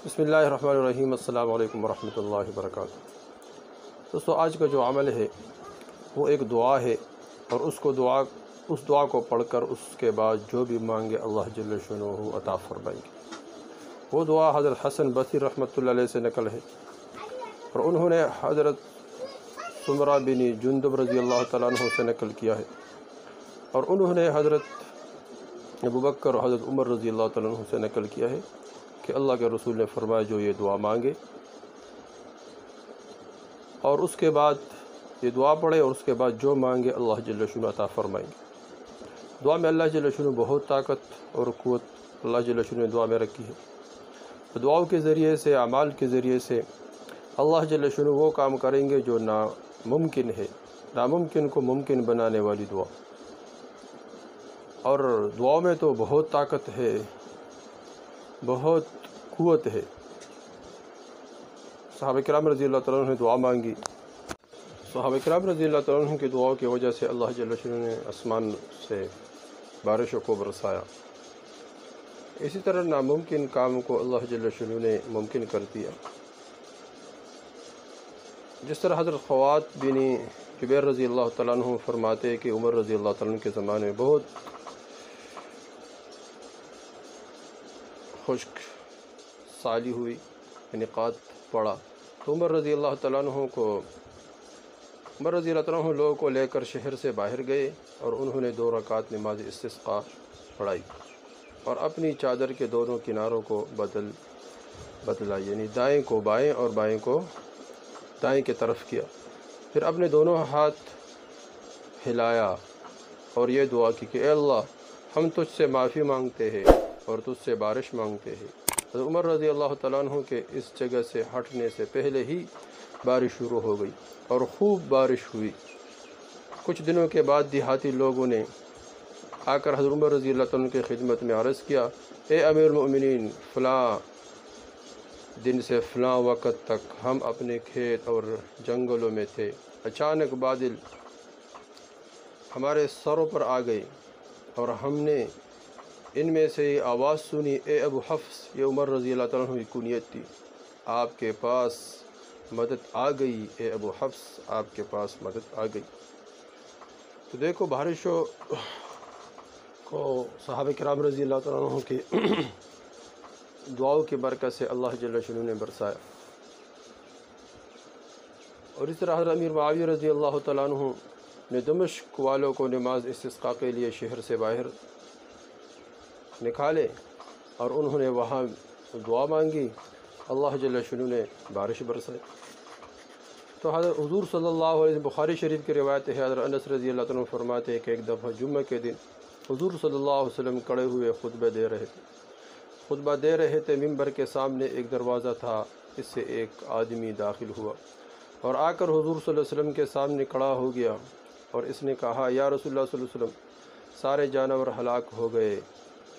بسم اللہ الرحمن الرحیم۔ السلام علیکم ورحمۃ اللہ وبرکاتہ۔ دوستو، آج کا جو عمل ہے وہ ایک دعا ہے، اور اس دعا کو پڑھ کر اس کے بعد جو بھی مانگے اللہ جل شانہ عطا فرمائیں گے۔ وہ دعا حضرت حسن بصری رحمۃ اللہ علیہ سے نقل ہے، اور انہوں نے حضرت سمرہ بن جندب رضی اللہ تعالیٰ عنہ سے نقل کیا ہے، اور انہوں نے حضرت ابوبکر اور حضرت عمر رضی اللہ تعالیٰ عنہ سے نقل کیا ہے کہ اللہ کے رسول نے فرمایا جو یہ دعا مانگے اور اس کے بعد یہ دعا پڑھے اور اس کے بعد جو مانگے اللہ جل شانہ عطا فرمائیں گے۔ دعا میں اللہ جل شانہ بہت طاقت اور قوت اللہ جل شانہ نے دعا میں رکھی ہے۔ دعاؤں کے ذریعے سے، اعمال کے ذریعے سے اللہ جل شانہ وہ کام کریں گے جو ناممکن ہے، ناممکن کو ممکن بنانے والی دعا۔ اور دعاؤں میں تو بہت طاقت ہے، بہت قوت ہے۔ صحابہ کرام رضی اللہ تعالیٰ عنہ نے دعا مانگی، صحابہ کرام رضی اللہ تعالیٰ عنہ کی دعاؤں کی وجہ سے اللہ جل شانہ نے آسمان سے بارشوں کو برسایا۔ اسی طرح ناممکن کام کو اللہ جل شانہ نے ممکن کر دیا۔ جس طرح حضرت خوات بن جبیر رضی اللہ تعالیٰ عنہ فرماتے کہ عمر رضی اللہ تعالیٰ عنہ کے زمانے میں بہت خشک سالی ہوئی، یعنی قحط پڑا، تو عمر رضی اللہ تعالیٰ عنہ لوگوں کو لے کر شہر سے باہر گئے، اور انہوں نے 2 رکعت نماز استسقاء پڑھائی اور اپنی چادر کے دونوں کناروں کو بدلا، یعنی دائیں کو بائیں اور بائیں کو دائیں کی طرف کیا۔ پھر اپنے دونوں ہاتھ ہلایا اور یہ دعا کی کہ اے اللہ، ہم تجھ سے معافی مانگتے ہیں اور تجھ سے بارش مانگتے ہیں۔ حضرت عمر رضی اللہ تعالیٰ عنہ کے اس جگہ سے ہٹنے سے پہلے ہی بارش شروع ہو گئی اور خوب بارش ہوئی۔ کچھ دنوں کے بعد دیہاتی لوگوں نے آ کر حضرت عمر رضی اللہ تعالیٰ عنہ کی خدمت میں عرض کیا، اے امیر المؤمنین، فلاں دن سے فلاں وقت تک ہم اپنے کھیت اور جنگلوں میں تھے، اچانک بادل ہمارے سروں پر آ گئے اور ہم نے ان میں سے یہ آواز سنی، اے ابو حفص، یہ عمر رضی اللہ تعالیٰ عنہ کی کنیت تھی، آپ کے پاس مدد آ گئی، اے ابو حفص، آپ کے پاس مدد آ گئی۔ تو دیکھو بارشوں کو صحابہ کرام رضی اللہ تعالیٰ عنہ کی دعاؤں کی برکت سے اللہ جل شانہ نے برسایا۔ اور اس طرح حضرت امیر معاویہ رضی اللہ تعالیٰ عنہ نے دمشق والوں کو نماز استسقاء کے لیے شہر سے باہر نکالے، اور انہوں نے وہاں دعا مانگی، اللہ جل شانہ نے بارش برسائی۔ تو حضرت حضور صلی اللہ علیہ وسلم، بخاری شریف کی روایت ہے، حضرت انس رضی اللہ عنہ فرماتے ہیں کہ ایک دفعہ جمعہ کے دن حضور صلی اللہ علیہ وسلم کھڑے ہوئے خطبہ دے رہے تھے، ممبر کے سامنے ایک دروازہ تھا، اس سے ایک آدمی داخل ہوا اور آ کر حضور صلی اللہ علیہ وسلم کے سامنے کھڑا ہو گیا، اور اس نے کہا، یا رسول اللہ صلی اللہ علیہ وسلم، سارے جانور ہلاک ہو گئے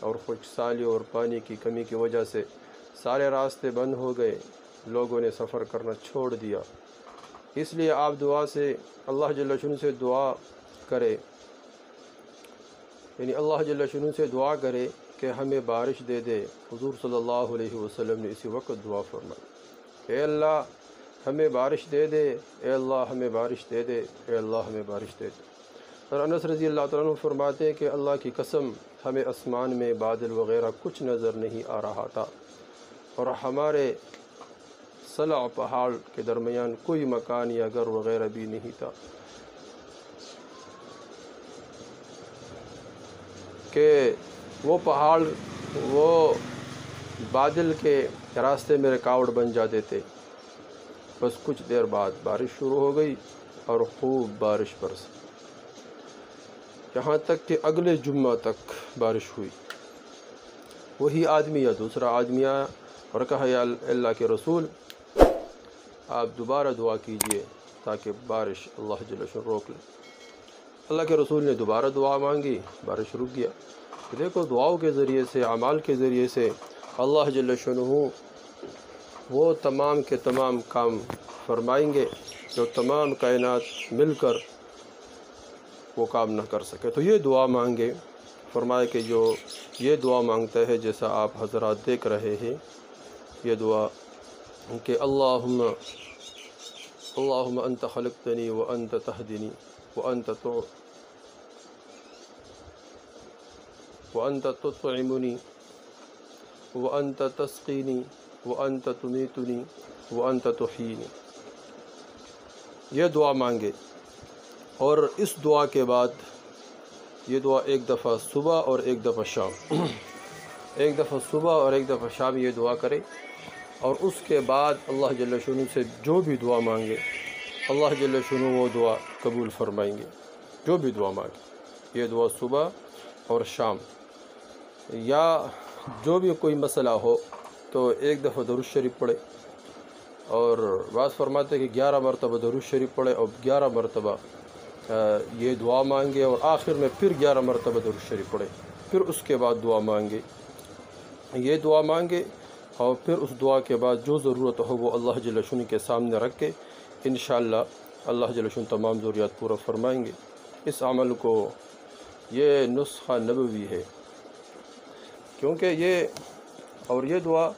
اور خشک سالی اور پانی کی کمی کی وجہ سے سارے راستے بند ہو گئے، لوگوں نے سفر کرنا چھوڑ دیا، اس لیے آپ دعا سے اللہ جل شانہ سے دعا کرے، یعنی اللہ جل شانہ سے دعا کرے کہ ہمیں بارش دے دے۔ حضور صلی اللہ علیہ وسلم نے اسی وقت دعا فرمائی، اے اللہ ہمیں بارش دے دے، اے اللہ ہمیں بارش دے دے، اے اللہ ہمیں بارش دے دے۔ اور انس رضی اللہ تعالیٰ عنہ فرماتے ہیں کہ اللہ کی قسم، ہمیں آسمان میں بادل وغیرہ کچھ نظر نہیں آ رہا تھا، اور ہمارے صلع پہاڑ کے درمیان کوئی مکان یا گھر وغیرہ بھی نہیں تھا کہ وہ پہاڑ وہ بادل کے راستے میں رکاوٹ بن جاتے تھے۔ بس کچھ دیر بعد بارش شروع ہو گئی اور خوب بارش برسی، یہاں تک کہ اگلے جمعہ تک بارش ہوئی۔ وہی آدمی یا دوسرا آدمی آیا اور کہا، یا اللہ کے رسول، آپ دوبارہ دعا کیجئے تاکہ بارش اللہ جل شانہ روک لے۔ اللہ کے رسول نے دوبارہ دعا مانگی، بارش رک گیا۔ دیکھو دعاؤں کے ذریعے سے، اعمال کے ذریعے سے اللہ جل شانہ وہ تمام کے تمام کام فرمائیں گے جو تمام کائنات مل کر وہ کام نہ کر سکے۔ تو یہ دعا مانگے، فرمائے کہ جو یہ دعا مانگتا ہے جیسا آپ حضرات دیکھ رہے ہیں یہ دعا کہ اللہم انت خلقتنی وانت تہدنی وانت تطعمنی وانت تسقینی وانت تمیتنی وانت تحیینی، یہ دعا مانگے۔ اور اس دعا کے بعد یہ دعا ایک دفعہ صبح اور ایک دفعہ شام، ایک دفعہ صبح اور ایک دفعہ شام یہ دعا کرے، اور اس کے بعد اللہ جل شانہ سے جو بھی دعا مانگے اللہ جل شانہ وہ دعا قبول فرمائیں گے۔ جو بھی دعا مانگے، یہ دعا صبح اور شام، یا جو بھی کوئی مسئلہ ہو تو ایک دفعہ درود شریف پڑھے، اور بعض فرماتے ہیں کہ 11 مرتبہ درود شریف پڑھے اور 11 مرتبہ یہ دعا مانگے، اور آخر میں پھر 11 مرتبہ درود شریف پڑھے، پھر اس کے بعد دعا مانگے، یہ دعا مانگے، اور پھر اس دعا کے بعد جو ضرورت ہو وہ اللہ جل شانہ کے سامنے رکھ کے انشاءاللہ اللہ جل شانہ تمام ضروریات پورا فرمائیں گے۔ اس عمل کو یہ نسخہ نبوی ہے، کیونکہ یہ دعا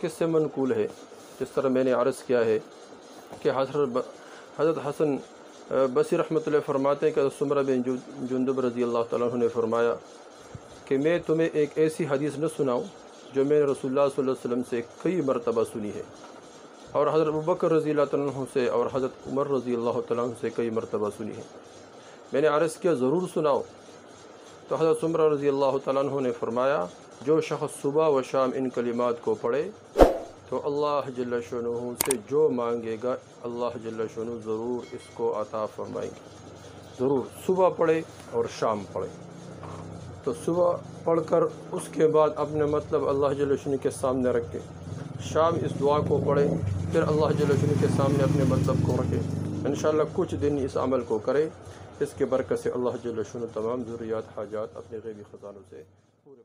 کس سے منقول ہے؟ جس طرح میں نے عرض کیا ہے کہ حضرت حسن بصری رحمۃ اللہ فرماتے ہیں کہ سمرہ بن جندب رضی اللہ تعالیٰ عنہ نے فرمایا کہ میں تمہیں ایک ایسی حدیث نہ سناؤں جو میں نے رسول اللہ صلی اللہ علیہ وسلم سے کئی مرتبہ سنی ہے، اور حضرت ابوبکر رضی اللہ تعالیٰ عنہ سے اور حضرت عمر رضی اللہ تعالیٰ عنہ سے کئی مرتبہ سنی ہے۔ میں نے عرض کیا ضرور سناؤ، تو حضرت عمر رضی اللہ تعالیٰ عنہ نے فرمایا جو شخص صبح و شام ان کلمات کو پڑھے تو اللہ جل شانہ سے جو مانگے گا اللہ جل شانہ ضرور اس کو عطا فرمائیں گے۔ ضرور صبح پڑھے اور شام پڑھے، تو صبح پڑھ کر اس کے بعد اپنے مطلب اللہ جل شانہ کے سامنے رکھے، شام اس دعا کو پڑھے، پھر اللہ جل شانہ کے سامنے اپنے مطلب کو رکھے، انشاءاللہ کچھ دن اس عمل کو کرے، اس کے برکت سے اللہ جل شانہ تمام ضروریات حاجات اپنے غیبی خزانوں سے پورے